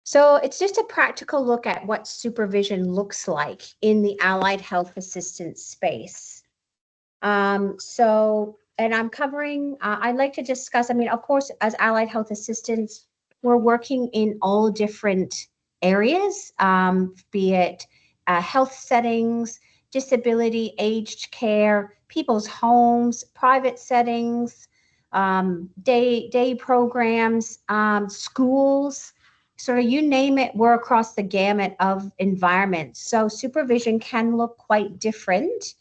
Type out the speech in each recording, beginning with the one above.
So it's just a practical look at what supervision looks like in the allied health assistance space. And I'm covering, I'd like to discuss, I mean, of course, as allied health assistants, we're working in all different areas, be it health settings, disability, aged care, people's homes, private settings, day programs, schools, sort of you name it, we're across the gamut of environments. So supervision can look quite different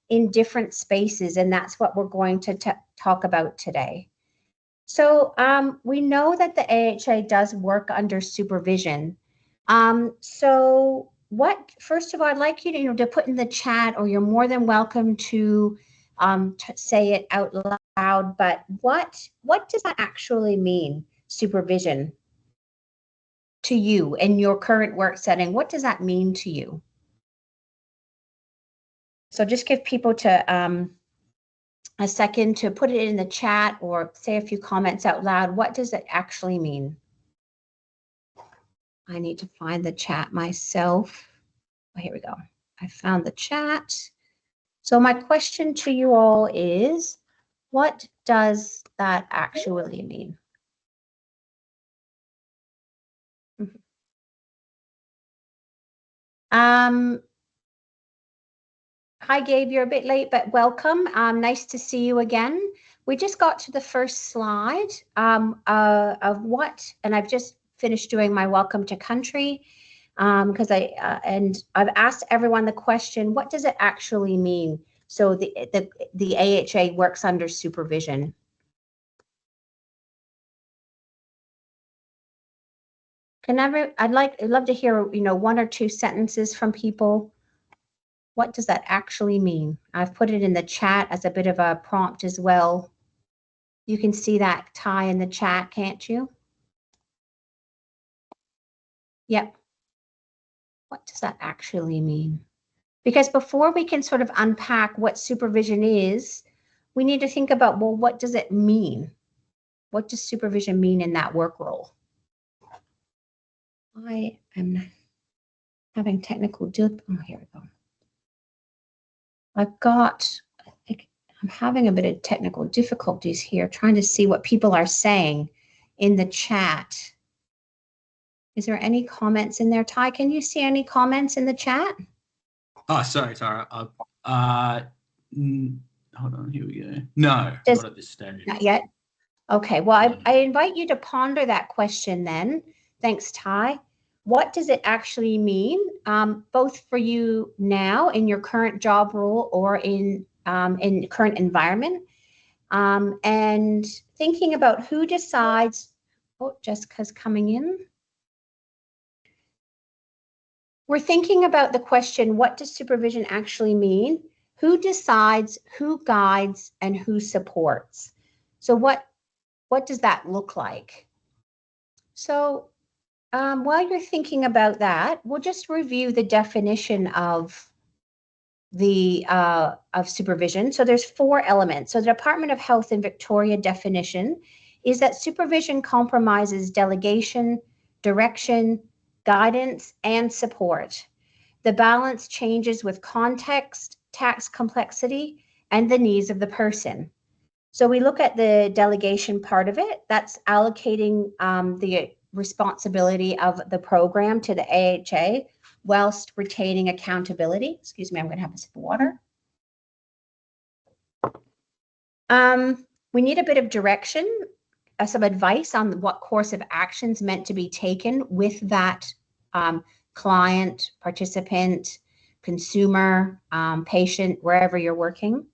in different spaces, and that's what we're going to talk about today. So we know that the AHA does work under supervision. So what, first of all, I'd like you to put in the chat, or you're more than welcome to say it out loud, but what does that actually mean, supervision, to you in your current work setting? What does that mean to you? So just give people to a second to put it in the chat or say a few comments out loud. What does it actually mean? I need to find the chat myself. Oh, here we go. I found the chat. So my question to you all is, what does that actually mean? Hi, Gabe, you're a bit late, but welcome. Nice to see you again. We just got to the first slide of what, and I've just finished doing my welcome to country because I've asked everyone the question, what does it actually mean? So the AHA works under supervision. I'd love to hear, one or two sentences from people. What does that actually mean? I've put it in the chat as a bit of a prompt as well. You can see that Ty in the chat, can't you? Yep. What does that actually mean? Because before we can sort of unpack what supervision is, we need to think about, well, what does it mean? What does supervision mean in that work role? I am having technical oh, here we go. I'm having a bit of technical difficulties here, trying to see what people are saying in the chat. Is there any comments in there? Ty, can you see any comments in the chat? Oh, sorry, Tara. Hold on, here we go. No, not at this stage. Not yet? Okay, well, I invite you to ponder that question then. Thanks, Ty. What does it actually mean, both for you now in your current job role or in the current environment? And thinking about who decides, oh, Jessica's coming in. We're thinking about the question, what does supervision actually mean? Who decides, who guides, and who supports? So what does that look like? So while you're thinking about that, we'll just review the definition of supervision. So there's 4 elements. So the Department of Health in Victoria definition is that supervision compromises delegation, direction, guidance, and support. The balance changes with context, task complexity, and the needs of the person. So we look at the delegation part of it. That's allocating the responsibility of the program to the AHA whilst retaining accountability. Excuse me, I'm going to have a sip of water. We need a bit of direction, some advice on what course of actions meant to be taken with that client, participant, consumer, patient, wherever you're working.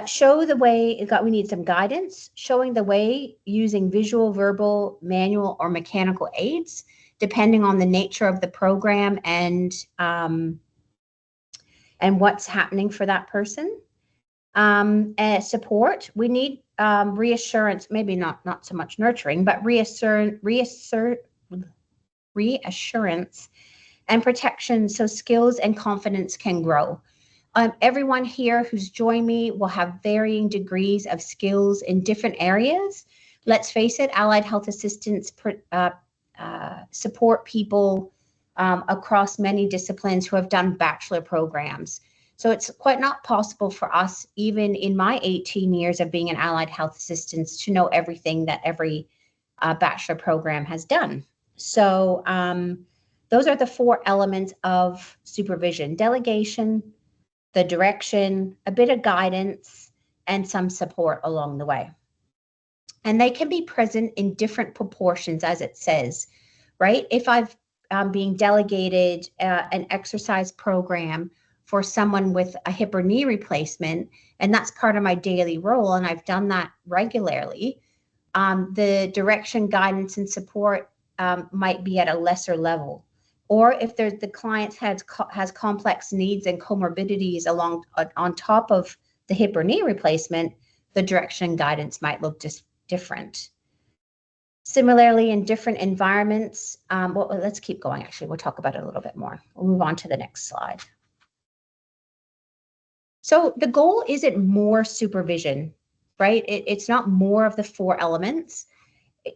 Show the way, we need some guidance, showing the way using visual, verbal, manual, or mechanical aids, depending on the nature of the program and what's happening for that person. Support, we need reassurance, maybe not so much nurturing, but reassurance and protection so skills and confidence can grow. Everyone here who's joined me will have varying degrees of skills in different areas. Let's face it, allied health assistants support people across many disciplines who have done bachelor programs. So it's quite not possible for us, even in my 18 years of being an allied health assistant, to know everything that every bachelor program has done. So those are the 4 elements of supervision: delegation, the direction, a bit of guidance, and some support along the way. And they can be present in different proportions, as it says, right? If I've being delegated an exercise program for someone with a hip or knee replacement, and that's part of my daily role, and I've done that regularly, the direction, guidance, and support might be at a lesser level. Or if there's the client has complex needs and comorbidities along on top of the hip or knee replacement, the direction and guidance might look just different. Similarly, in different environments, well, let's keep going. Actually, we'll talk about it a little bit more. We'll move on to the next slide. So the goal isn't more supervision, right? It's not more of the 4 elements.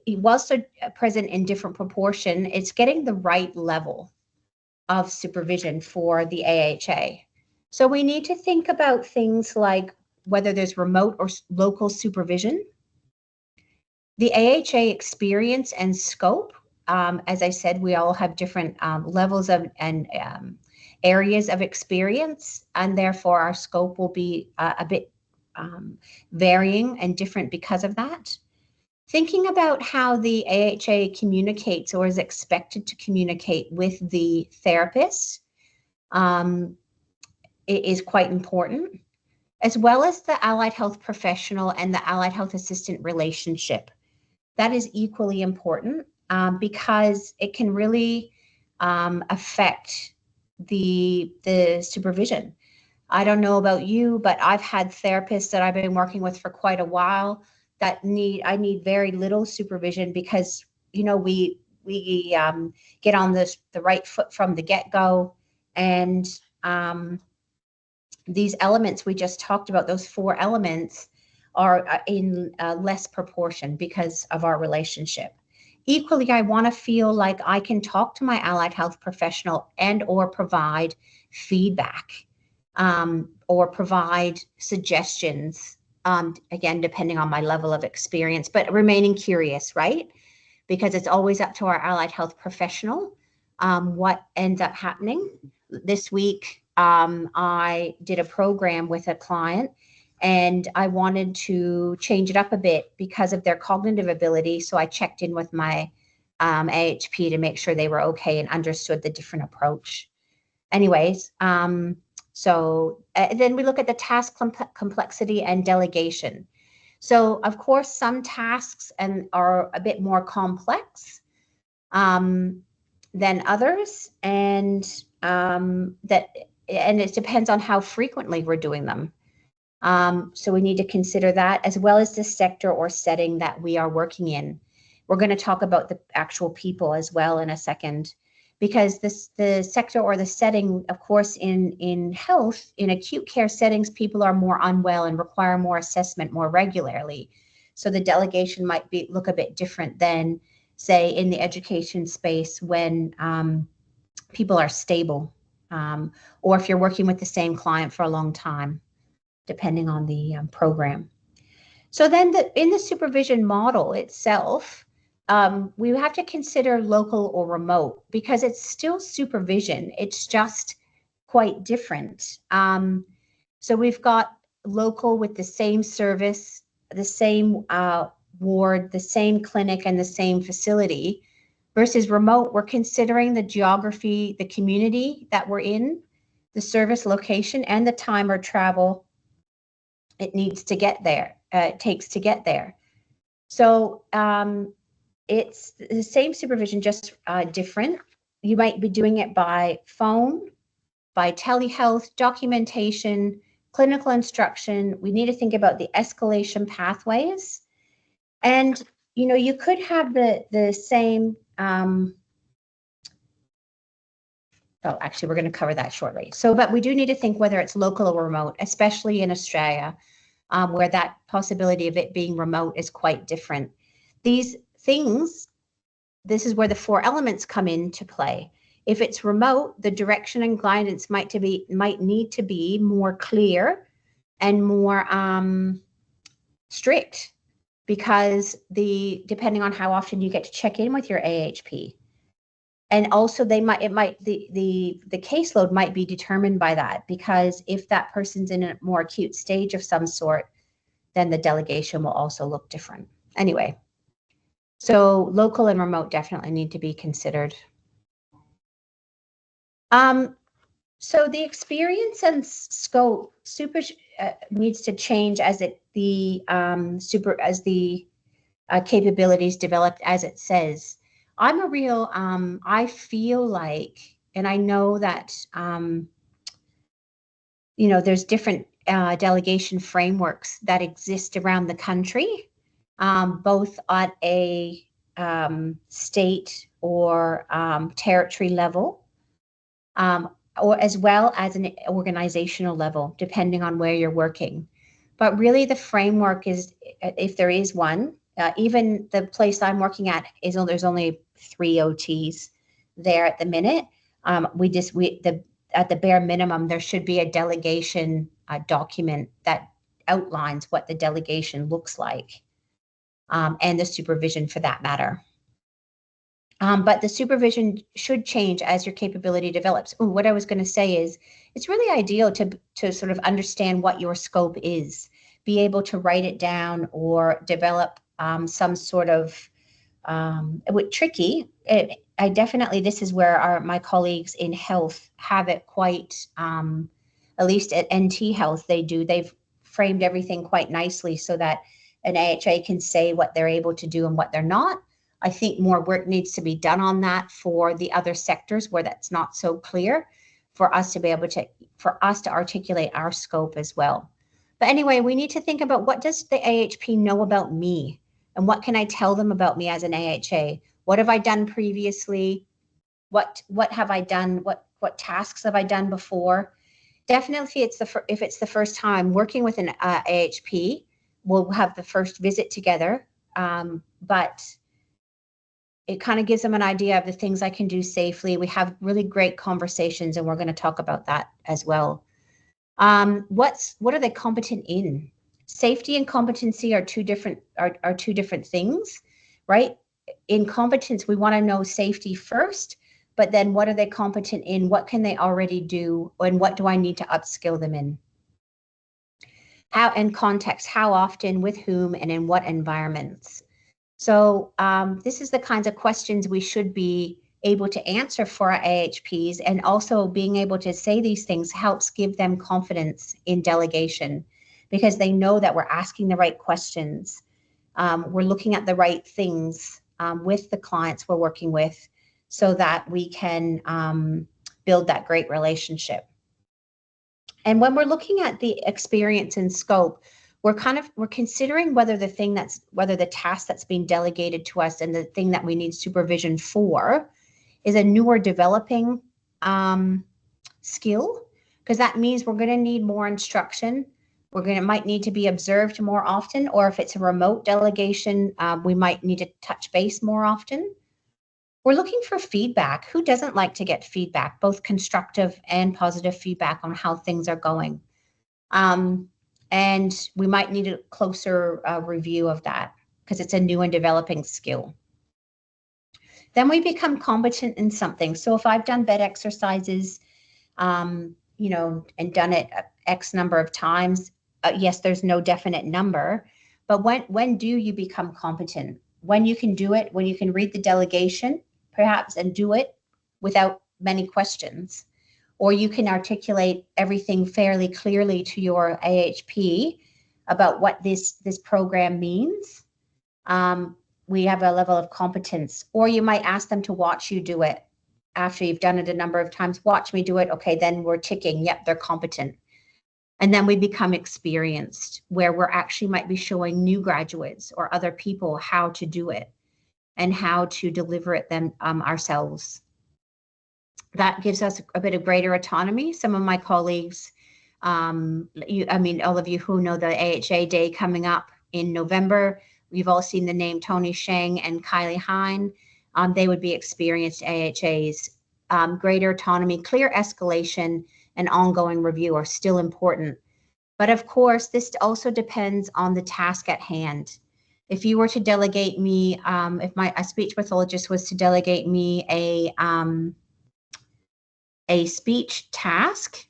Whilst they're present in different proportion, it's getting the right level of supervision for the AHA. So we need to think about things like whether there's remote or local supervision, the AHA experience and scope. As I said, we all have different levels of and areas of experience, and therefore our scope will be a bit varying and different because of that. Thinking about how the AHA communicates or is expected to communicate with the therapist is quite important, as well as the allied health professional and the allied health assistant relationship. That is equally important because it can really affect the supervision. I don't know about you, but I've had therapists that I've been working with for quite a while that I need very little supervision because, you know, we get on the right foot from the get-go, and these elements we just talked about, those 4 elements, are in less proportion because of our relationship. Equally, I want to feel like I can talk to my allied health professional and or provide feedback or provide suggestions, again, depending on my level of experience, but remaining curious, right? Because it's always up to our allied health professional what ends up happening. This week, I did a program with a client, and I wanted to change it up a bit because of their cognitive ability. So I checked in with my AHP to make sure they were okay and understood the different approach. Anyways, so then we look at the task complexity and delegation. So of course, some tasks are a bit more complex than others, and it depends on how frequently we're doing them. So we need to consider that, as well as the sector or setting that we are working in. We're going to talk about the actual people as well in a second, because the sector or the setting, of course, in health, in acute care settings, people are more unwell and require more assessment more regularly. So the delegation might look a bit different than, say, in the education space when people are stable, or if you're working with the same client for a long time, depending on the program. So then in the supervision model itself, we have to consider local or remote because it's still supervision. It's just quite different. So we've got local with the same service, the same ward, the same clinic, and the same facility, versus remote. We're considering the geography, the community that we're in, the service location, and the time or travel it needs to get there, it takes to get there. So it's the same supervision, just different. You might be doing it by phone, by telehealth, documentation, clinical instruction. We need to think about the escalation pathways. And, you know, you could have the same, oh, actually, we're going to cover that shortly. So, but we do need to think whether it's local or remote, especially in Australia, where that possibility of it being remote is quite different. These things this is where the 4 elements come into play. If it's remote, the direction and guidance might need to be more clear and more strict, because depending on how often you get to check in with your AHP. And also the caseload might be determined by that, because if that person's in a more acute stage of some sort, then the delegation will also look different. Anyway, so local and remote definitely need to be considered. So the experience and scope needs to change as the capabilities developed, as it says. I'm a real, I feel like, and I know that, there's different delegation frameworks that exist around the country, both at a state or territory level, or as well as an organizational level, depending on where you're working. But really the framework is, if there is one, even the place I'm working at there's only 3 OTs there at the minute. At the bare minimum, there should be a delegation document that outlines what the delegation looks like, and the supervision for that matter. But the supervision should change as your capability develops. Ooh, what I was going to say is, it's really ideal to sort of understand what your scope is, be able to write it down or develop some sort of, tricky. This is where my colleagues in health have it quite, at least at NT Health, they've framed everything quite nicely so that an AHA can say what they're able to do and what they're not. I think more work needs to be done on that for the other sectors where that's not so clear, for us to articulate our scope as well. But anyway, we need to think about, what does the AHP know about me? And what can I tell them about me as an AHA? What have I done previously? What have I done? What tasks have I done before? Definitely, if it's the first time working with an AHP, we'll have the first visit together. But it kind of gives them an idea of the things I can do safely. We have really great conversations, and we're going to talk about that as well. What are they competent in? Safety and competency are two different things, right? In competence, we want to know safety first, but then what are they competent in? What can they already do? And what do I need to upskill them in? How, and context, how often, with whom, and in what environments? So this is the kinds of questions we should be able to answer for our AHPs, and also being able to say these things helps give them confidence in delegation, because they know that we're asking the right questions. We're looking at the right things with the clients we're working with, so that we can build that great relationship. And when we're looking at the experience and scope, we're considering whether the task that's being delegated to us and the thing that we need supervision for is a newer developing skill, because that means we're going to need more instruction. Might need to be observed more often, or if it's a remote delegation, we might need to touch base more often. We're looking for feedback. Who doesn't like to get feedback, both constructive and positive feedback on how things are going? And we might need a closer review of that, because it's a new and developing skill. Then we become competent in something. So if I've done bed exercises, and done it X number of times, yes, there's no definite number, but when do you become competent? When you can do it, when you can read the delegation, perhaps, and do it without many questions. Or you can articulate everything fairly clearly to your AHP about what this program means. We have a level of competence. Or you might ask them to watch you do it. After you've done it a number of times, watch me do it. Okay, then we're ticking. Yep, they're competent. And then we become experienced, where we're actually might be showing new graduates or other people how to do it and how to deliver it them ourselves. That gives us a bit of greater autonomy. Some of my colleagues, all of you who know the AHA Day coming up in November, we've all seen the name Tony Sheng and Kylie Hine. they would be experienced AHAs. Greater autonomy, clear escalation, and ongoing review are still important. But of course, this also depends on the task at hand. If you were to delegate me, if a speech pathologist was to delegate me a speech task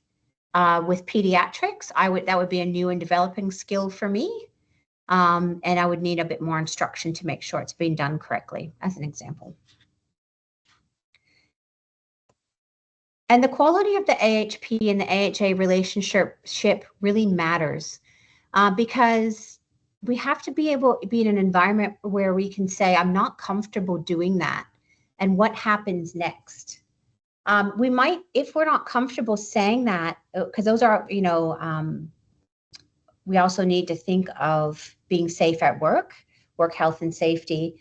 with pediatrics, that would be a new and developing skill for me. And I would need a bit more instruction to make sure it's being done correctly, as an example. And the quality of the AHP and the AHA relationship really matters because we have to be able to be in an environment where we can say, I'm not comfortable doing that. And what happens next? We might, if we're not comfortable saying that, because those are, we also need to think of being safe at work health and safety.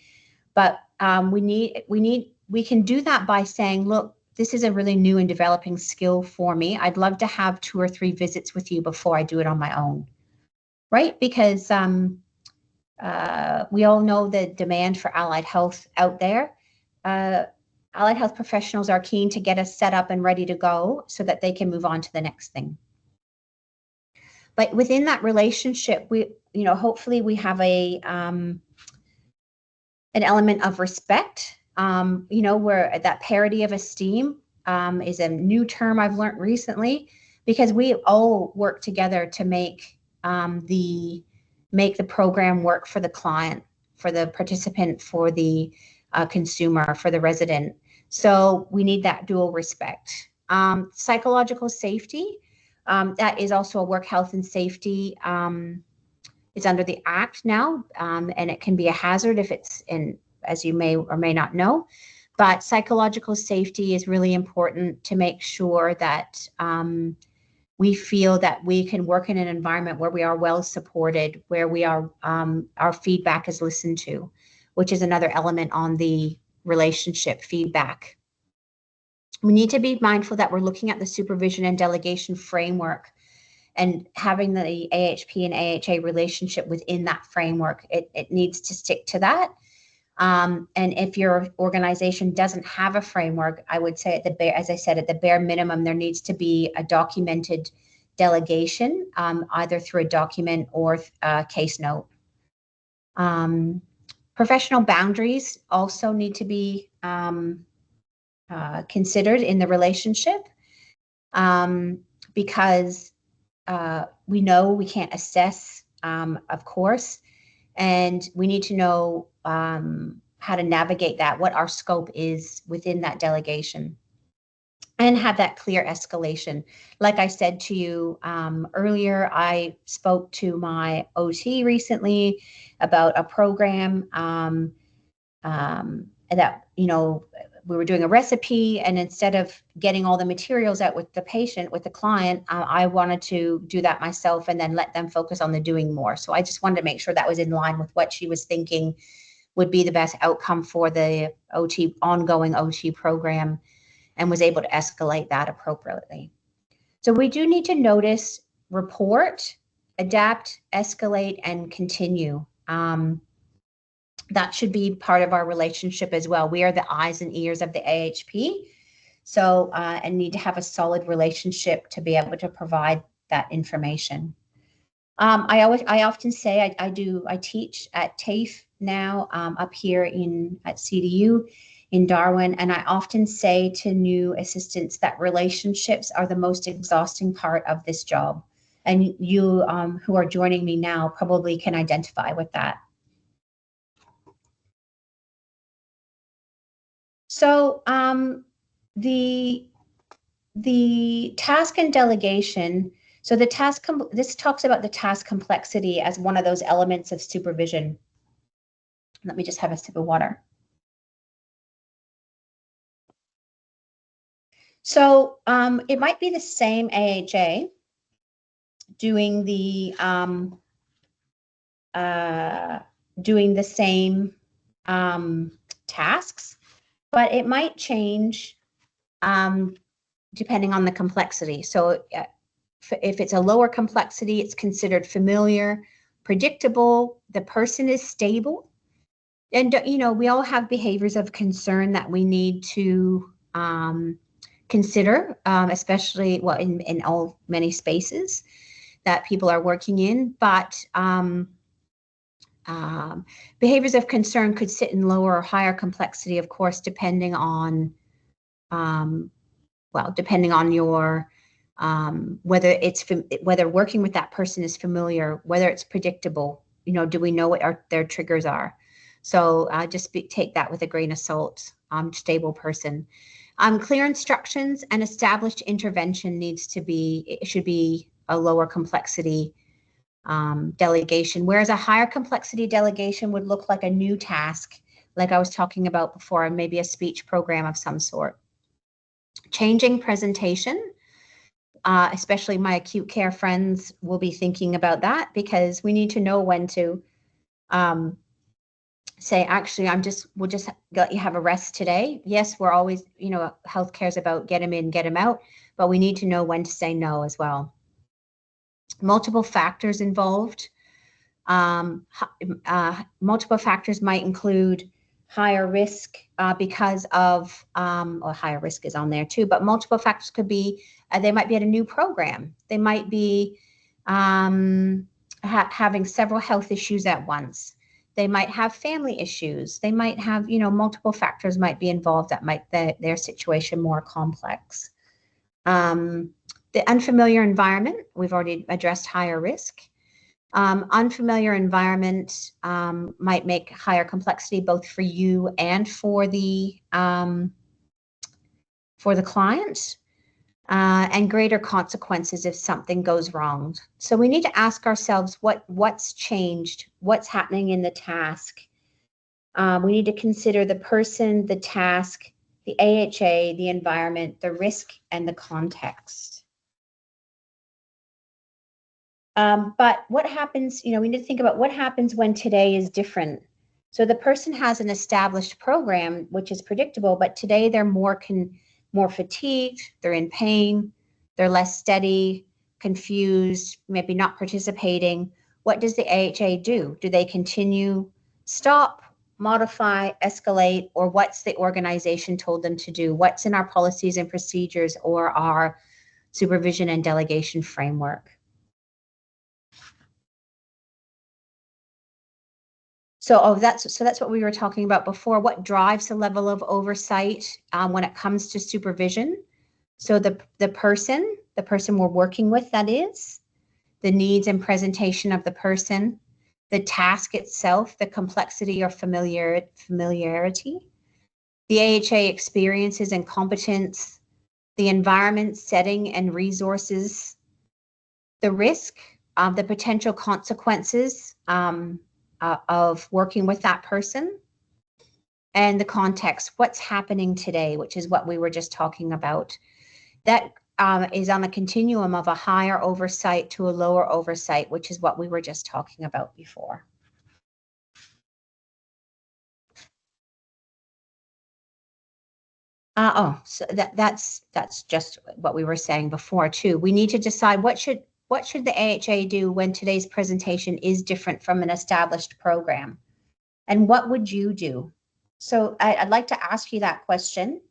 But we can do that by saying, look, this is a really new and developing skill for me. I'd love to have 2 or 3 visits with you before I do it on my own, right? Because we all know the demand for allied health out there. Allied health professionals are keen to get us set up and ready to go so that they can move on to the next thing. But within that relationship, hopefully we have an element of respect. Where that parity of esteem is a new term I've learned recently, because we all work together to make the program work for the client, for the participant, for the consumer, for the resident. So we need that dual respect. Psychological safety, that is also a work health and safety. It's under the Act now, and it can be a hazard if it's in, as you may or may not know. But psychological safety is really important to make sure that we feel that we can work in an environment where we are well supported, where we are our feedback is listened to, which is another element on the relationship feedback. We need to be mindful that we're looking at the supervision and delegation framework and having the AHP and AHA relationship within that framework. It needs to stick to that. And if your organization doesn't have a framework, I would say as I said, at the bare minimum, there needs to be a documented delegation, either through a document or a case note. Professional boundaries also need to be considered in the relationship, because we know we can't assess, of course, and we need to know how to navigate that, what our scope is within that delegation, and have that clear escalation. Like I said to you earlier, I spoke to my OT recently about a program that, we were doing a recipe, and instead of getting all the materials out with the patient, with the client, I wanted to do that myself and then let them focus on the doing more. So I just wanted to make sure that was in line with what she was thinking would be the best outcome for the ongoing OT program, and was able to escalate that appropriately. So we do need to notice, report, adapt, escalate, and continue. That should be part of our relationship as well. We are the eyes and ears of the AHP, so and need to have a solid relationship to be able to provide that information. I often say I teach at TAFE now up here at CDU in Darwin, and I often say to new assistants that relationships are the most exhausting part of this job, and you who are joining me now probably can identify with that. So the task and delegation. So this talks about the task complexity as one of those elements of supervision. Let me just have a sip of water. So it might be the same AHA doing the same tasks, but it might change depending on the complexity. So if it's a lower complexity, it's considered familiar, predictable, the person is stable, And, you know, we all have behaviors of concern that we need to consider, especially, well, in all many spaces that people are working in. But behaviors of concern could sit in lower or higher complexity, of course, depending on, depending on your, whether working with that person is familiar, whether it's predictable, you know, do we know what their triggers are? So take that with a grain of salt. Stable person. Clear instructions and established intervention should be a lower complexity delegation, whereas a higher complexity delegation would look like a new task, like I was talking about before, and maybe a speech program of some sort. Changing presentation, especially my acute care friends will be thinking about that, because we need to know when to say, actually, we'll just let you have a rest today. Yes, we're always, you know, healthcare is about get them in, get them out, but we need to know when to say no as well. Multiple factors involved. Multiple factors might include higher risk because of, or higher risk is on there too, but multiple factors could be, they might be at a new program. They might be having several health issues at once. They might have family issues. They might have, you know, multiple factors might be involved that make their situation more complex. The unfamiliar environment, we've already addressed higher risk. Unfamiliar environment might make higher complexity both for you and for the client, and greater consequences if something goes wrong. So we need to ask ourselves what's changed, what's happening in the task. We need to consider the person, the task, the AHA, the environment, the risk, and the context. But what happens, you know, we need to think about what happens when today is different. So the person has an established program, which is predictable, but today they're more fatigued, they're in pain, they're less steady, confused, maybe not participating. What does the AHA do? Do they continue, stop, modify, escalate, or what's the organization told them to do? What's in our policies and procedures or our supervision and delegation framework? So that's what we were talking about before. What drives the level of oversight when it comes to supervision? So the person we're working with, that is, the needs and presentation of the person, the task itself, the complexity or familiarity, the AHA experiences and competence, the environment, setting, and resources, the risk, the potential consequences of working with that person, and the context, what's happening today, which is what we were just talking about. That is on a continuum of a higher oversight to a lower oversight, which is what we were just talking about before. So that's just what we were saying before too. We need to decide what should the AHA do when today's presentation is different from an established program, and what would you do? So I'd like to ask you that question.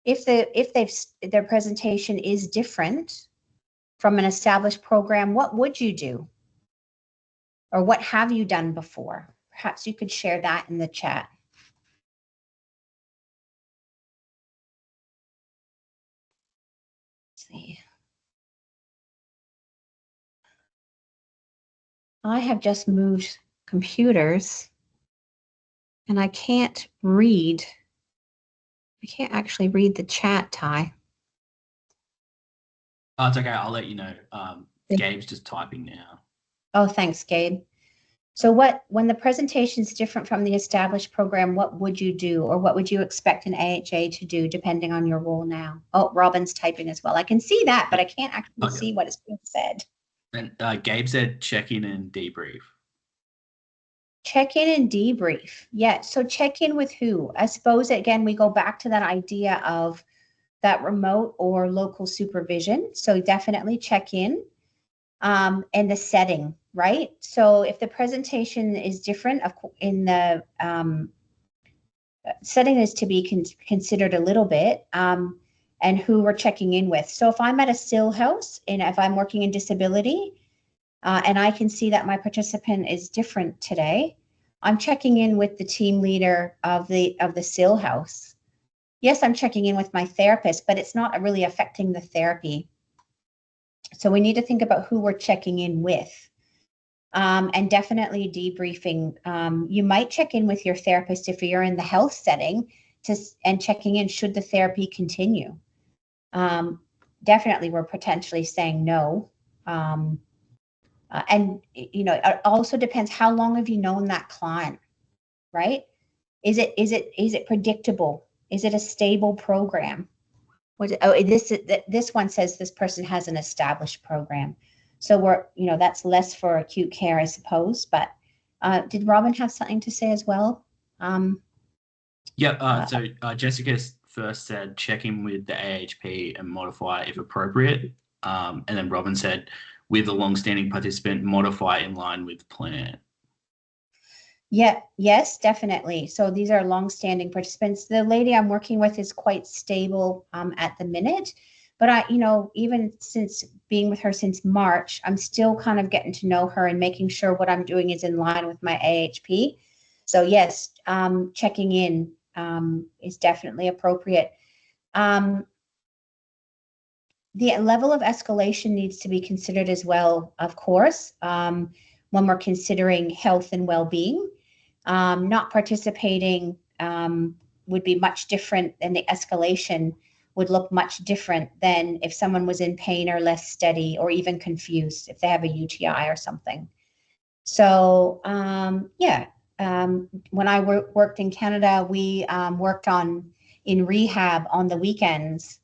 If their presentation is different from an established program, what would you do? Or what have you done before? Perhaps you could share that in the chat. Let's see. I have just moved computers and I can't read. I can't actually read the chat, Ty. Oh, it's okay. I'll let you know. Gabe's just typing now. Oh, thanks, Gabe. So when the presentation is different from the established program, what would you do, or what would you expect an AHA to do depending on your role now? Oh, Robin's typing as well. I can see that, but I can't actually see what is being said. And Gabe said check in and debrief. Check in and debrief. Yeah. So check in with who? I suppose, again, we go back to that idea of that remote or local supervision. So definitely check in, and the setting. right? So if the presentation is different in the setting is to be considered a little bit, and who we're checking in with. So if I'm at a still house and if I'm working in disability, and I can see that my participant is different today, I'm checking in with the team leader of the still house. Yes, I'm checking in with my therapist, but it's not really affecting the therapy. So we need to think about who we're checking in with. And definitely debriefing. You might check in with your therapist if you're in the health setting and checking in, should the therapy continue? Definitely we're potentially saying no. And it also depends, how long have you known that client, right? Is it predictable? Is it a stable program? This one says this person has an established program. So that's less for acute care, I suppose. But did Robin have something to say as well? So Jessica first said check in with the AHP and modify if appropriate. And then Robin said with a long-standing participant, modify in line with plan. Yeah, yes, definitely. So these are long-standing participants. The lady I'm working with is quite stable at the minute, but even since being with her since March, I'm still kind of getting to know her and making sure what I'm doing is in line with my AHP. So yes, checking in is definitely appropriate. The level of escalation needs to be considered as well, of course, when we're considering health and well-being. Not participating would be much different, and the escalation would look much different than if someone was in pain or less steady or even confused if they have a UTI or something. So when I worked in Canada, we worked in rehab on the weekends,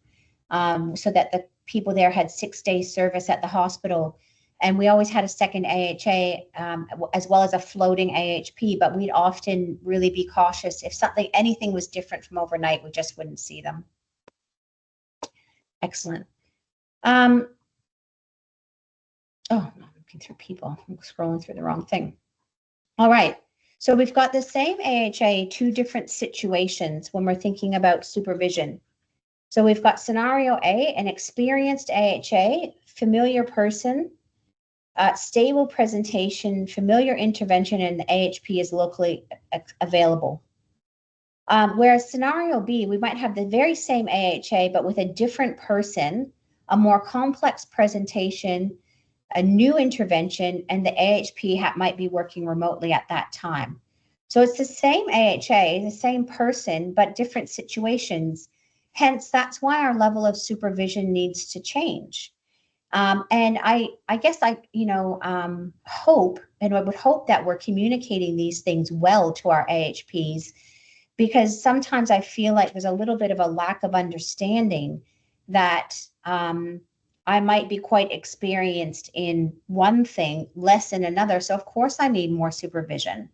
so that the people there had 6 days service at the hospital. And we always had a second AHA as well as a floating AHP, but we'd often really be cautious. If anything was different from overnight, we just wouldn't see them. Excellent. I'm looking through people. I'm scrolling through the wrong thing. All right. So we've got the same AHA, 2 different situations when we're thinking about supervision. So we've got scenario A, an experienced AHA, familiar person, stable presentation, familiar intervention, and the AHP is locally available. Whereas scenario B, we might have the very same AHA, but with a different person, a more complex presentation, a new intervention, and the AHP might be working remotely at that time. So it's the same AHA, the same person, but different situations. Hence, that's why our level of supervision needs to change. And I guess I hope, and I would hope that we're communicating these things well to our AHPs, because sometimes I feel like there's a little bit of a lack of understanding that I might be quite experienced in one thing, less in another. So of course I need more supervision.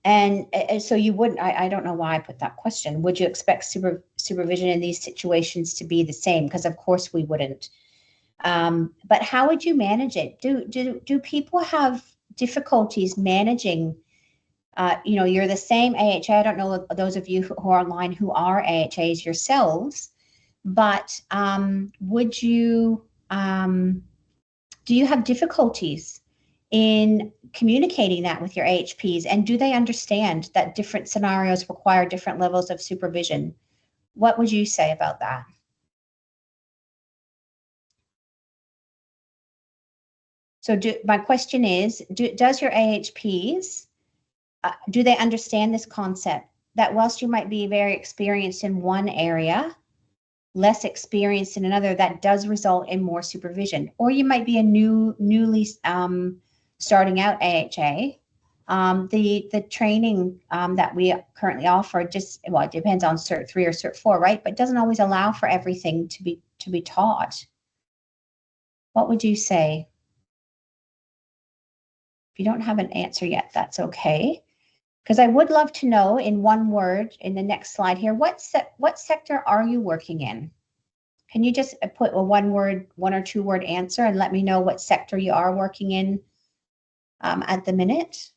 And so you wouldn't, I don't know why I put that question. Would you expect supervision in these situations to be the same? Because of course we wouldn't. But how would you manage it? Do people have difficulties managing, you're the same AHA. I don't know those of you who are online who are AHAs yourselves, but do you have difficulties in communicating that with your AHPs? And do they understand that different scenarios require different levels of supervision? What would you say about that? So my question is, does your AHPs, do they understand this concept that whilst you might be very experienced in one area, less experienced in another, that does result in more supervision? Or you might be a newly starting out AHA. The training that we currently offer it depends on Cert 3 or Cert 4, right? But doesn't always allow for everything to be taught. What would you say? If you don't have an answer yet, that's okay. Because I would love to know in one word in the next slide here, what sector are you working in? Can you just put a one or two word answer and let me know what sector you are working in at the minute?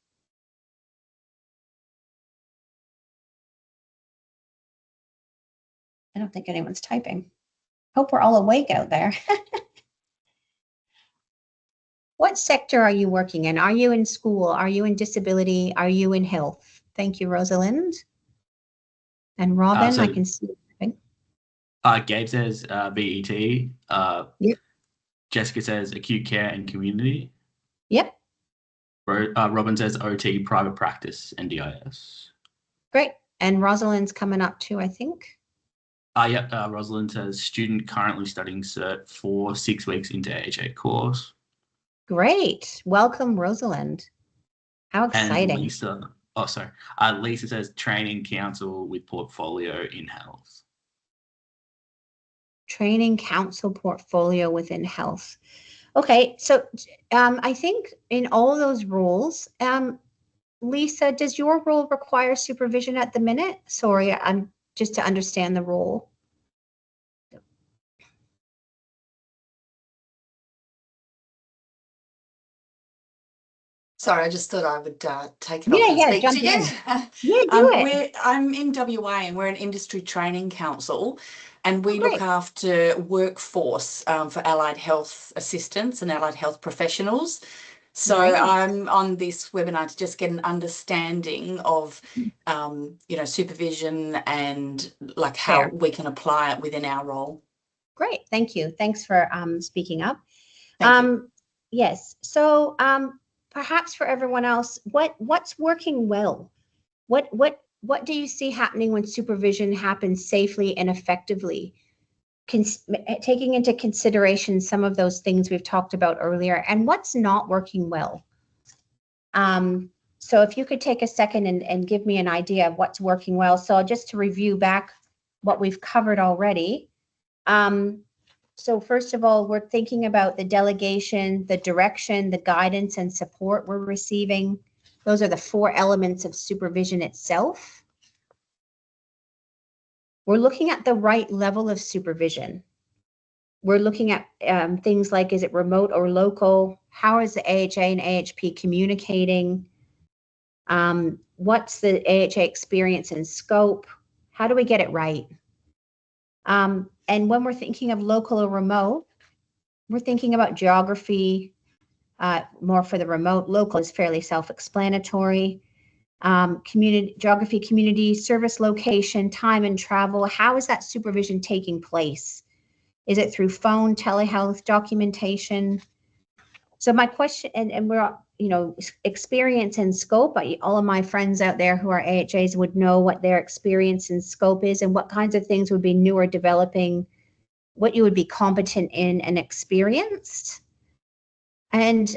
I don't think anyone's typing. Hope we're all awake out there. What sector are you working in? Are you in school? Are you in disability? Are you in health? Thank you, Rosalind. And Robin, I can see. Gabe says VET. Yep. Jessica says acute care and community. Yep. Robin says OT, private practice, and DIS. Great. And Rosalind's coming up too, I think. Rosalind says student currently studying cert for 6 weeks into AHA course. Great. Welcome, Rosalind. How exciting. And Lisa says training council with portfolio in health. Training council portfolio within health. Okay, so I think in all those roles, Lisa, does your role require supervision at the minute? Sorry, I'm just to understand the role. Sorry, I just thought I would take it off and speak to you. Yeah, do it. I'm in WA and we're an industry training council, and we look after workforce for allied health assistants and allied health professionals. So I'm on this webinar to just get an understanding of, supervision and like how we can apply it within our role. Great, thank you. Thanks for speaking up. Thank you. Yes, so perhaps for everyone else, what's working well? What do you see happening when supervision happens safely and effectively? Taking into consideration some of those things we've talked about earlier, and what's not working well. So if you could take a second and give me an idea of what's working well. So just to review back what we've covered already. So first of all, we're thinking about the delegation, the direction, the guidance and support we're receiving. Those are the 4 elements of supervision itself. We're looking at the right level of supervision. We're looking at things like, is it remote or local? How is the AHA and AHP communicating? What's the AHA experience and scope? How do we get it right? And when we're thinking of local or remote, we're thinking about geography, more for the remote. Local is fairly self-explanatory. Geography, community, service location, time and travel. How is that supervision taking place? Is it through phone, telehealth, documentation? So my question, and we're, experience and scope, all of my friends out there who are AHAs would know what their experience and scope is and what kinds of things would be new or developing, what you would be competent in and experienced. And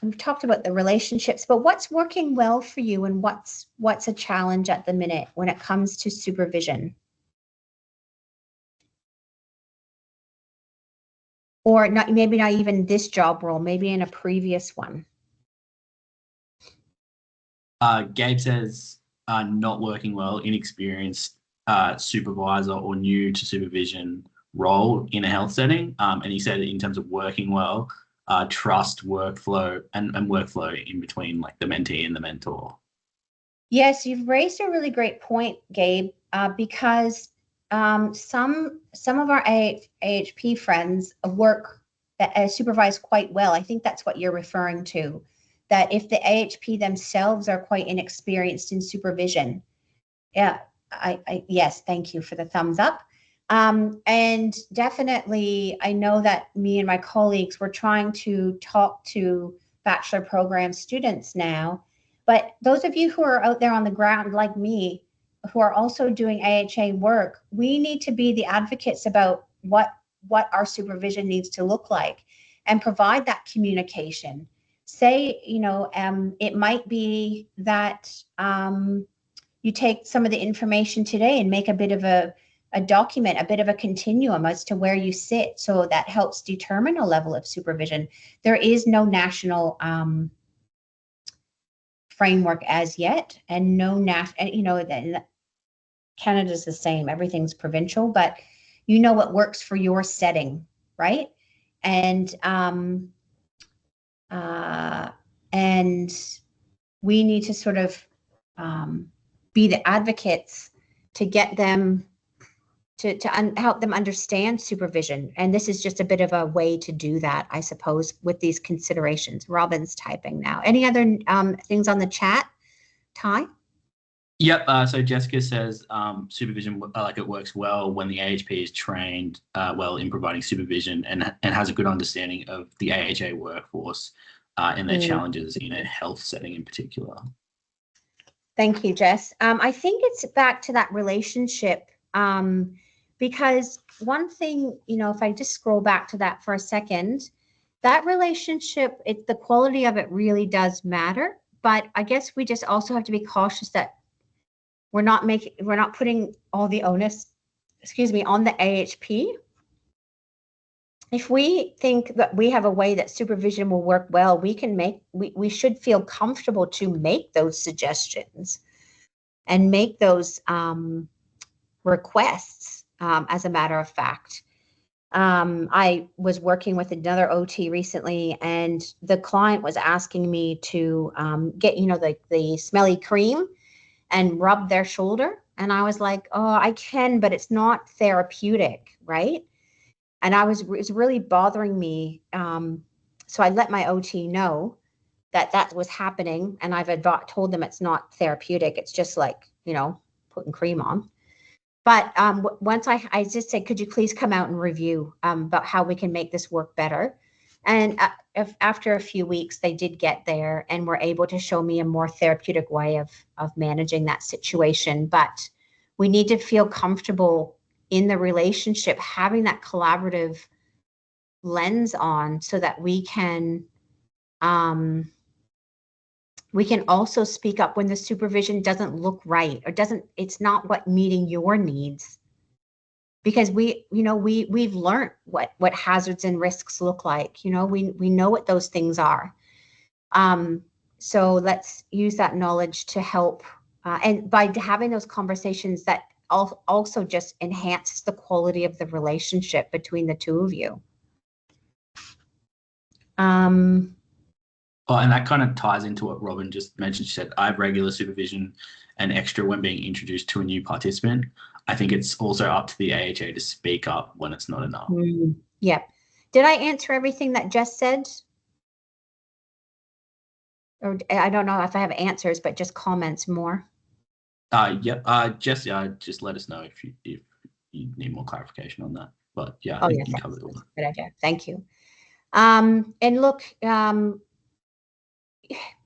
we've talked about the relationships, but what's working well for you and what's a challenge at the minute when it comes to supervision? Or maybe not even this job role, maybe in a previous one. Gabe says not working well, inexperienced supervisor or new to supervision role in a health setting. And he said in terms of working well, trust, workflow, and workflow in between like the mentee and the mentor. Yes, you've raised a really great point, Gabe, because some of our AHP friends work supervise quite well. I think that's what you're referring to, that if the AHP themselves are quite inexperienced in supervision. Yeah, yes, thank you for the thumbs up. And definitely, I know that me and my colleagues were trying to talk to bachelor program students now, but those of you who are out there on the ground like me, who are also doing AHA work, we need to be the advocates about what our supervision needs to look like and provide that communication. Say, it might be that you take some of the information today and make a bit of a document, a bit of a continuum as to where you sit. So that helps determine a level of supervision. There is no national framework as yet, and no Canada's the same, everything's provincial, but you know what works for your setting, right? And we need to sort of be the advocates to get them to help them understand supervision. And this is just a bit of a way to do that, I suppose, with these considerations. Robin's typing now. Any other things on the chat, Ty? Yep. So Jessica says supervision, like it works well when the AHP is trained well in providing supervision and has a good understanding of the AHA workforce and their challenges in a health setting in particular. Thank you, Jess. I think it's back to that relationship because one thing, you know, if I just scroll back to that for a second, that relationship, the quality of it really does matter. But I guess we just also have to be cautious that we're not putting all the onus, on the AHP. If we think that we have a way that supervision will work well, we should feel comfortable to make those suggestions and make those requests, as a matter of fact. I was working with another OT recently, and the client was asking me to get, the smelly cream and rub their shoulder. And I was like, oh, I can, but it's not therapeutic, right? And it was really bothering me. So I let my OT know that was happening. And I've told them it's not therapeutic. It's just like, putting cream on. But once I just said, could you please come out and review about how we can make this work better? And after a few weeks, they did get there and were able to show me a more therapeutic way of managing that situation. But we need to feel comfortable in the relationship, having that collaborative lens on so that we can also speak up when the supervision doesn't look right or it's not what meeting your needs. Because we've learned what hazards and risks look like. We know what those things are. So let's use that knowledge to help. And by having those conversations, that also just enhances the quality of the relationship between the two of you. Oh, and that kind of ties into what Robin just mentioned. She said, I have regular supervision and extra when being introduced to a new participant. I think it's also up to the AHA to speak up when it's not enough. Yeah. Did I answer everything that Jess said? Or I don't know if I have answers, but just comments more. Jess, just let us know if you need more clarification on that. But yeah, I think you covered it all. Good idea. Thank you. And look,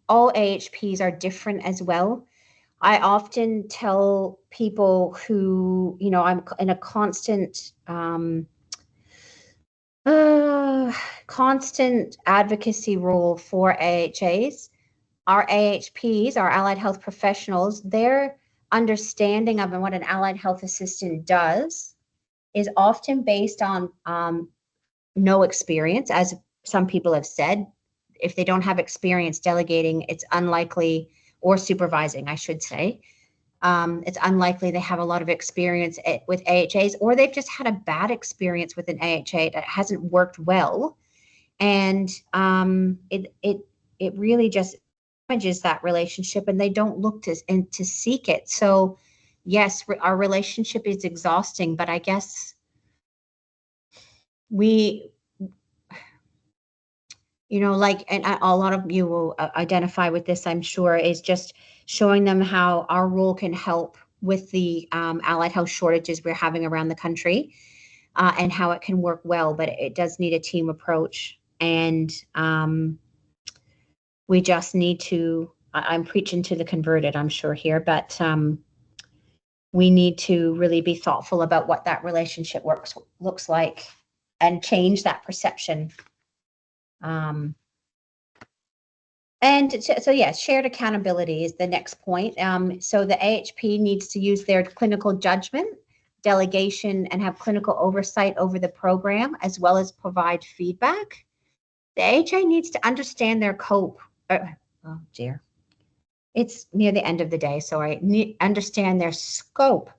all AHPs are different as well. I often tell people who, I'm in a constant advocacy role for AHAs. Our AHPs, our allied health professionals, their understanding of what an allied health assistant does is often based on no experience, as some people have said. If they don't have experience delegating, it's unlikely, or supervising, I should say, it's unlikely they have a lot of experience with AHAs, or they've just had a bad experience with an AHA that hasn't worked well. And it really just damages that relationship, and they don't look to seek it. So yes, our relationship is exhausting, but I guess and a lot of you will identify with this, I'm sure, is just showing them how our role can help with the allied health shortages we're having around the country, and how it can work well, but it does need a team approach. And we just need to, I'm preaching to the converted, I'm sure here, but we need to really be thoughtful about what that relationship looks like and change that perception. And so yes, shared accountability is the next point. So the AHP needs to use their clinical judgment, delegation, and have clinical oversight over the program, as well as provide feedback. The AHA needs to understand their oh dear. It's near the end of the day, so I understand their scope,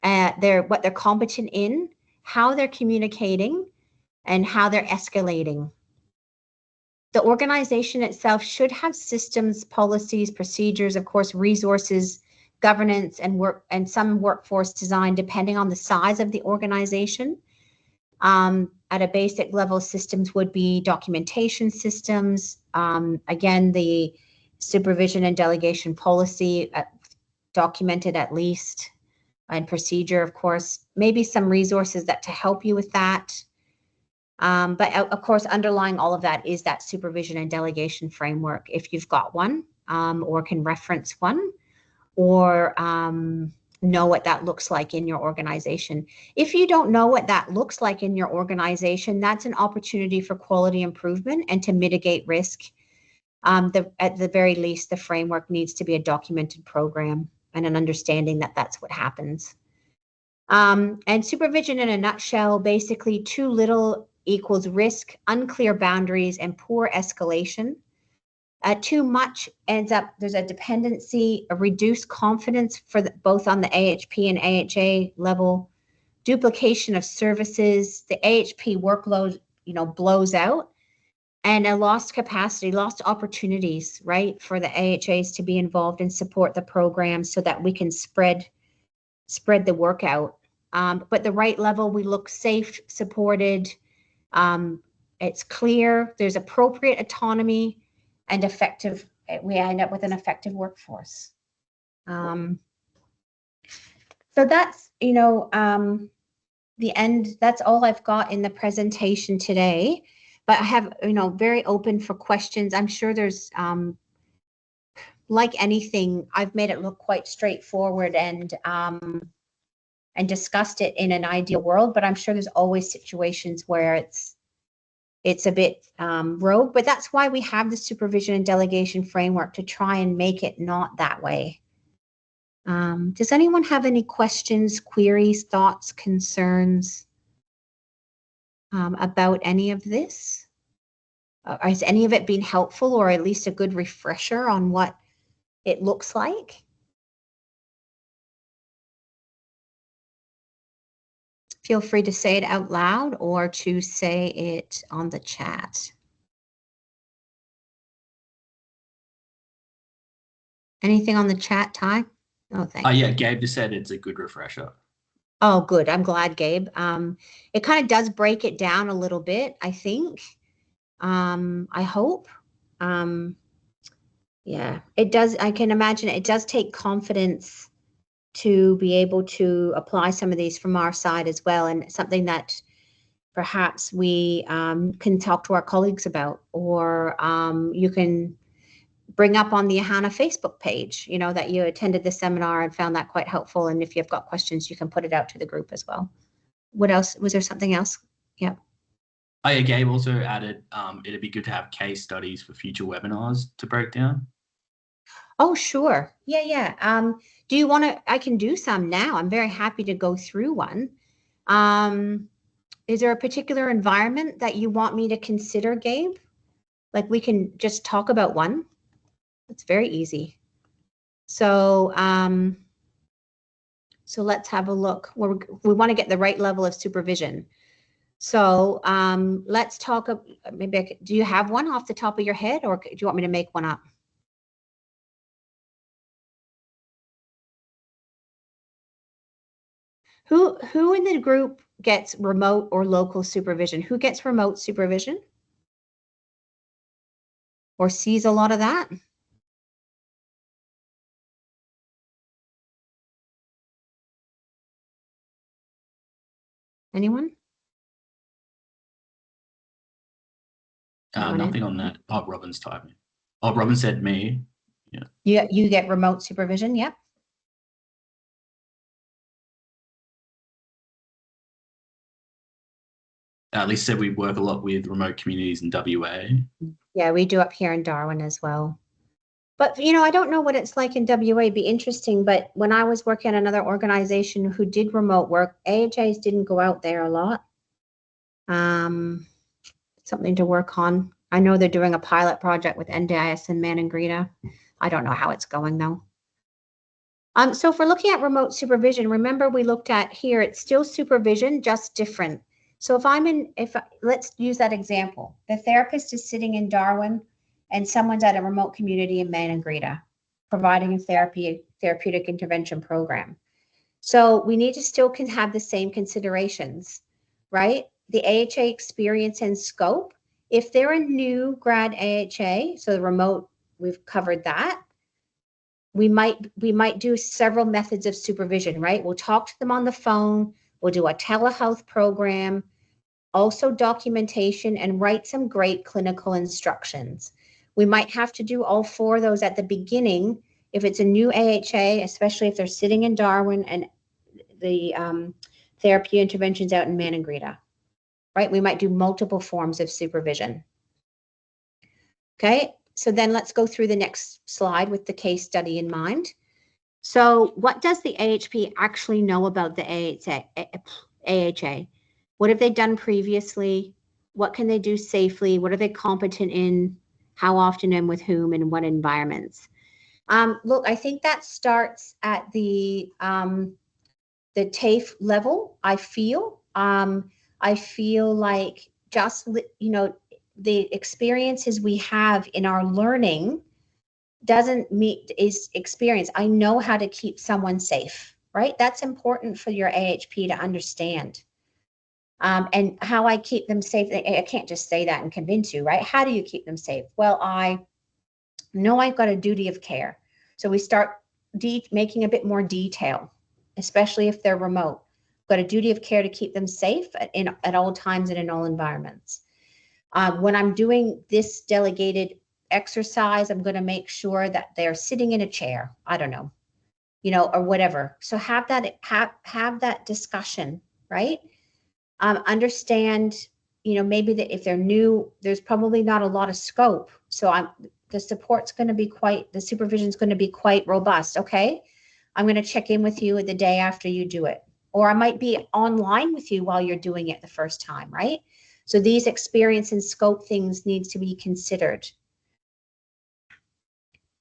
what they're competent in, how they're communicating and how they're escalating. The organization itself should have systems, policies, procedures, of course, resources, governance, and some workforce design depending on the size of the organization. At a basic level, systems would be documentation systems. Again, the supervision and delegation policy documented at least, and procedure, of course, maybe some resources that to help you with that. But of course, underlying all of that is that supervision and delegation framework, if you've got one, or can reference one, or know what that looks like in your organization. If you don't know what that looks like in your organization, that's an opportunity for quality improvement and to mitigate risk. At the very least, the framework needs to be a documented program and an understanding that that's what happens. And supervision in a nutshell, basically too little equals risk, unclear boundaries, and poor escalation. Too much ends up, there's a dependency, a reduced confidence for both on the AHP and AHA level, duplication of services, the AHP workload, blows out, and a lost capacity, lost opportunities, right, for the AHAs to be involved and support the program so that we can spread the work out. But the right level, we look safe, supported, it's clear, there's appropriate autonomy, and effective, we end up with an effective workforce. So that's, the end, that's all I've got in the presentation today. But I have, very open for questions. I'm sure there's, like anything, I've made it look quite straightforward and discussed it in an ideal world, but I'm sure there's always situations where it's a bit rogue, but that's why we have the supervision and delegation framework, to try and make it not that way. Does anyone have any questions, queries, thoughts, concerns about any of this? Has any of it been helpful, or at least a good refresher on what it looks like? Feel free to say it out loud or to say it on the chat. Anything on the chat, Ty? Oh, thanks. Yeah, Gabe just said it's a good refresher. Oh, good. I'm glad, Gabe. It kind of does break it down a little bit, I think. I hope. Yeah, it does. I can imagine it does take confidence to be able to apply some of these from our side as well, and something that perhaps we can talk to our colleagues about, or you can bring up on the AHANA Facebook page, that you attended the seminar and found that quite helpful. And if you've got questions, you can put it out to the group as well. What else? Was there something else? Yeah. Oh yeah, Gabe also added, it'd be good to have case studies for future webinars to break down. Oh, sure. Yeah. Do you want to, I can do some now. I'm very happy to go through one. Is there a particular environment that you want me to consider, Gabe? Like, we can just talk about one. It's very easy. So, so let's have a look. We want to get the right level of supervision. So let's talk, maybe, do you have one off the top of your head, or do you want me to make one up? Who in the group gets remote or local supervision? Who gets remote supervision? Or sees a lot of that? Anyone? Nothing on that. Oh, Robin's typing. Oh, Robin said me. Yeah. You get remote supervision, yep. Lisa said we work a lot with remote communities in WA. Yeah, we do up here in Darwin as well. But, I don't know what it's like in WA. It'd be interesting. But when I was working at another organization who did remote work, AHAs didn't go out there a lot. Something to work on. I know they're doing a pilot project with NDIS and Manangrita. I don't know how it's going, though. So if we're looking at remote supervision, remember we looked at here, it's still supervision, just different. So let's use that example. The therapist is sitting in Darwin and someone's at a remote community in Manangrita, providing a therapeutic intervention program. So we need to still can have the same considerations, right? The AHA experience and scope. If they're a new grad AHA, so the remote, we've covered that. We might do several methods of supervision, right? We'll talk to them on the phone. We'll do a telehealth program, also documentation, and write some great clinical instructions. We might have to do all 4 of those at the beginning if it's a new AHA, especially if they're sitting in Darwin and the therapy interventions out in Manangrita, right? We might do multiple forms of supervision. Okay, so then let's go through the next slide with the case study in mind. So what does the AHP actually know about the AHA? What have they done previously? What can they do safely? What are they competent in? How often and with whom and what environments? Look, I think that starts at the TAFE level. I feel like just, you know, the experiences we have in our learning doesn't meet is experience. I know how to keep someone safe, right? That's important for your AHP to understand. And how I keep them safe, I can't just say that and convince you, right? How do you keep them safe? Well, I know I've got a duty of care. So we start making a bit more detail, especially if they're remote. Got a duty of care to keep them safe at all times and in all environments. When I'm doing this delegated exercise, I'm going to make sure that they're sitting in a chair. I don't know, you know, or whatever. So have that discussion, right? Understand, you know, maybe that if they're new, there's probably not a lot of scope. So the supervision is going to be quite robust. Okay, I'm going to check in with you the day after you do it, or I might be online with you while you're doing it the first time, right? So these experience and scope things needs to be considered.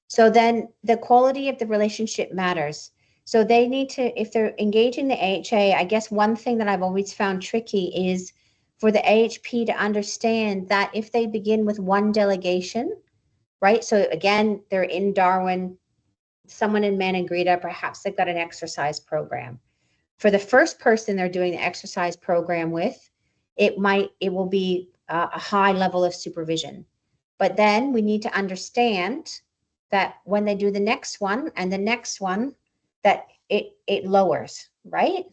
So then the quality of the relationship matters. So they need to, if they're engaging the AHA, I guess one thing that I've always found tricky is for the AHP to understand that if they begin with one delegation, right? So again, they're in Darwin, someone in Manangrita, perhaps they've got an exercise program. For the first person they're doing the exercise program with, it will be a high level of supervision. But then we need to understand that when they do the next one and the next one, that it lowers, right?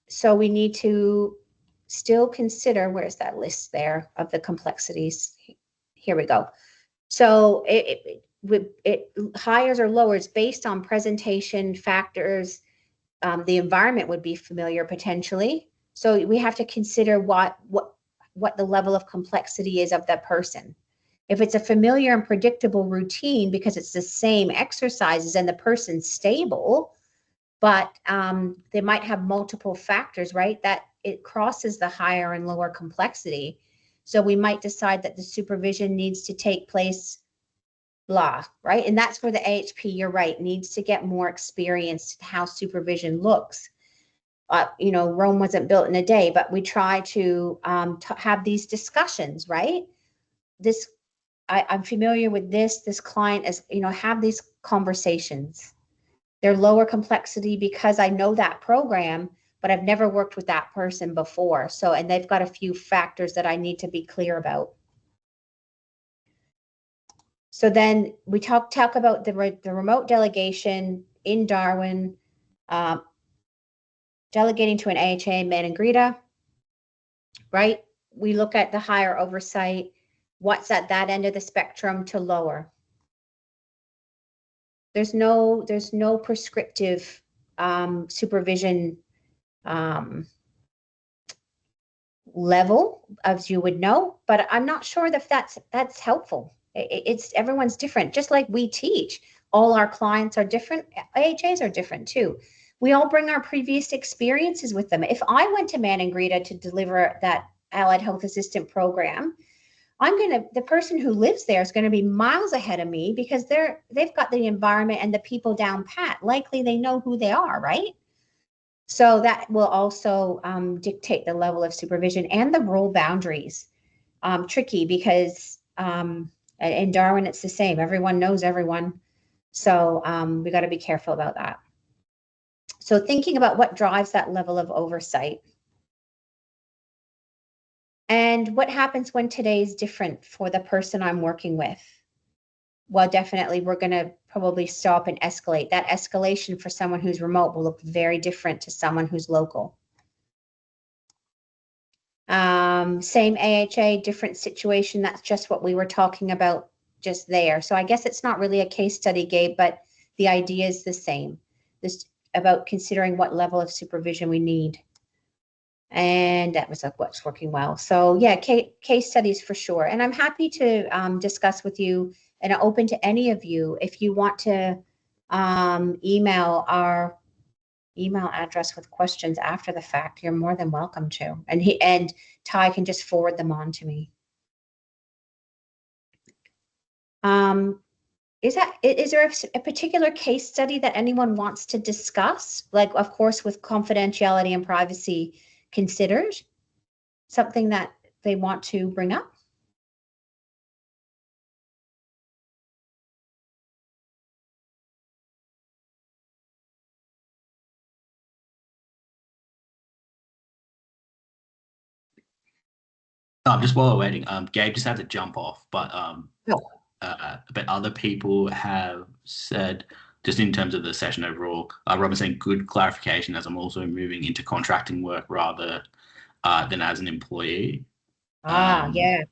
So we need to still consider, where's that list there of the complexities? Here we go. So it hires or lowers based on presentation factors. The environment would be familiar potentially. So we have to consider what the level of complexity is of that person. If it's a familiar and predictable routine because it's the same exercises and the person's stable, but they might have multiple factors, right? That it crosses the higher and lower complexity. So we might decide that the supervision needs to take place, blah, right? And that's where the AHP, you're right, needs to get more experience in how supervision looks. You know, Rome wasn't built in a day, but we try to have these discussions, right? I'm familiar with this client is, you know, have these conversations. They're lower complexity because I know that program, but I've never worked with that person before. So, and they've got a few factors that I need to be clear about. So then we talk about the remote delegation in Darwin, delegating to an AHA in Manangrita, right? We look at the higher oversight, what's at that end of the spectrum to lower. There's no prescriptive supervision level, as you would know, but I'm not sure if that's helpful. It's everyone's different. Just like we teach, all our clients are different. AHAs are different too. We all bring our previous experiences with them. If I went to Manangrita to deliver that allied health assistant program, the person who lives there is going to be miles ahead of me because they've got the environment and the people down pat. Likely they know who they are, right? So that will also dictate the level of supervision and the role boundaries. Tricky because in Darwin, it's the same. Everyone knows everyone. So we got to be careful about that. So thinking about what drives that level of oversight. And what happens when today is different for the person I'm working with? Well, definitely we're going to probably stop and escalate. That escalation for someone who's remote will look very different to someone who's local. Same AHA, different situation. That's just what we were talking about just there. So I guess it's not really a case study, Gabe, but the idea is the same. This about considering what level of supervision we need. And that was like what's working well. So yeah, case studies for sure. And I'm happy to discuss with you and open to any of you if you want to email our email address with questions after the fact. You're more than welcome to. And Ty can just forward them on to me. Is there a particular case study that anyone wants to discuss? Like, of course, with confidentiality and privacy considered, something that they want to bring up? Just while we're waiting, Gabe just had to jump off, but No. but other people have said, just in terms of the session overall, Robin's saying good clarification as I'm also moving into contracting work rather than as an employee. Yeah,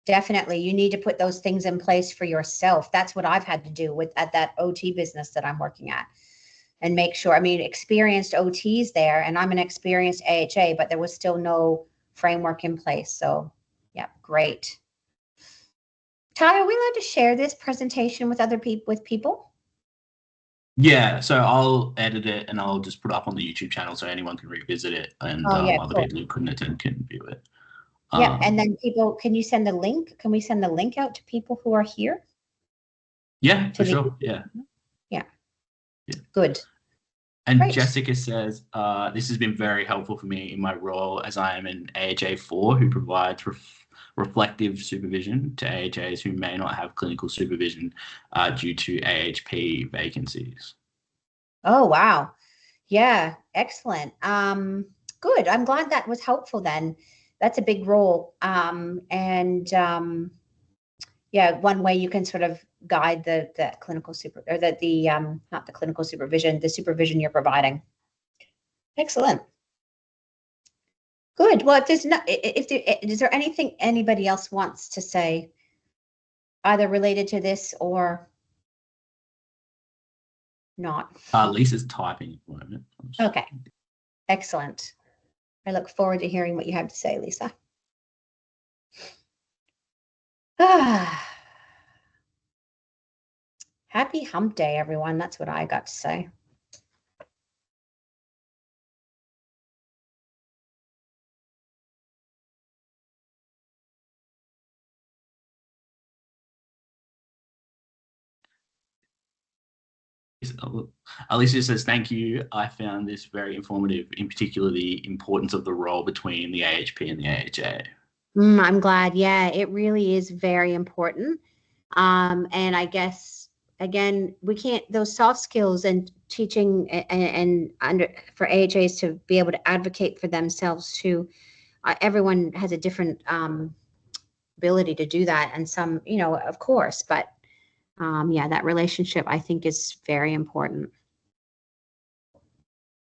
definitely. You need to put those things in place for yourself. That's what I've had to do at that OT business that I'm working at, and make sure. I mean, experienced OTs there, and I'm an experienced AHA, but there was still no framework in place. So, yeah, great. Ty, are we allowed to share this presentation with other people? Yeah, so I'll edit it and I'll just put it up on the YouTube channel so anyone can revisit it, and other people who couldn't attend can view it. Yeah, and then people, can you send a link? Can we send the link out to people who are here? Yeah, for sure. Yeah. Good. And Great. Jessica says, this has been very helpful for me in my role as I am an AHA4 who provides reflective supervision to AHAs who may not have clinical supervision due to AHP vacancies. Oh, wow. Yeah, excellent. Good. I'm glad that was helpful then. That's a big role. Yeah, one way you can sort of guide the clinical not the clinical supervision, the supervision you're providing. Excellent. Good. Well, is there anything anybody else wants to say, either related to this or not? Lisa's typing at the moment. Okay. Excellent. I look forward to hearing what you have to say, Lisa. Happy hump day, everyone. That's what I got to say. Alicia says, thank you. I found this very informative, in particular the importance of the role between the AHP and the AHA. I'm glad. Yeah, it really is very important. And I guess, again, we can't, those soft skills and teaching for AHAs to be able to advocate for themselves too. Everyone has a different ability to do that. And some, of course, but yeah, that relationship I think is very important.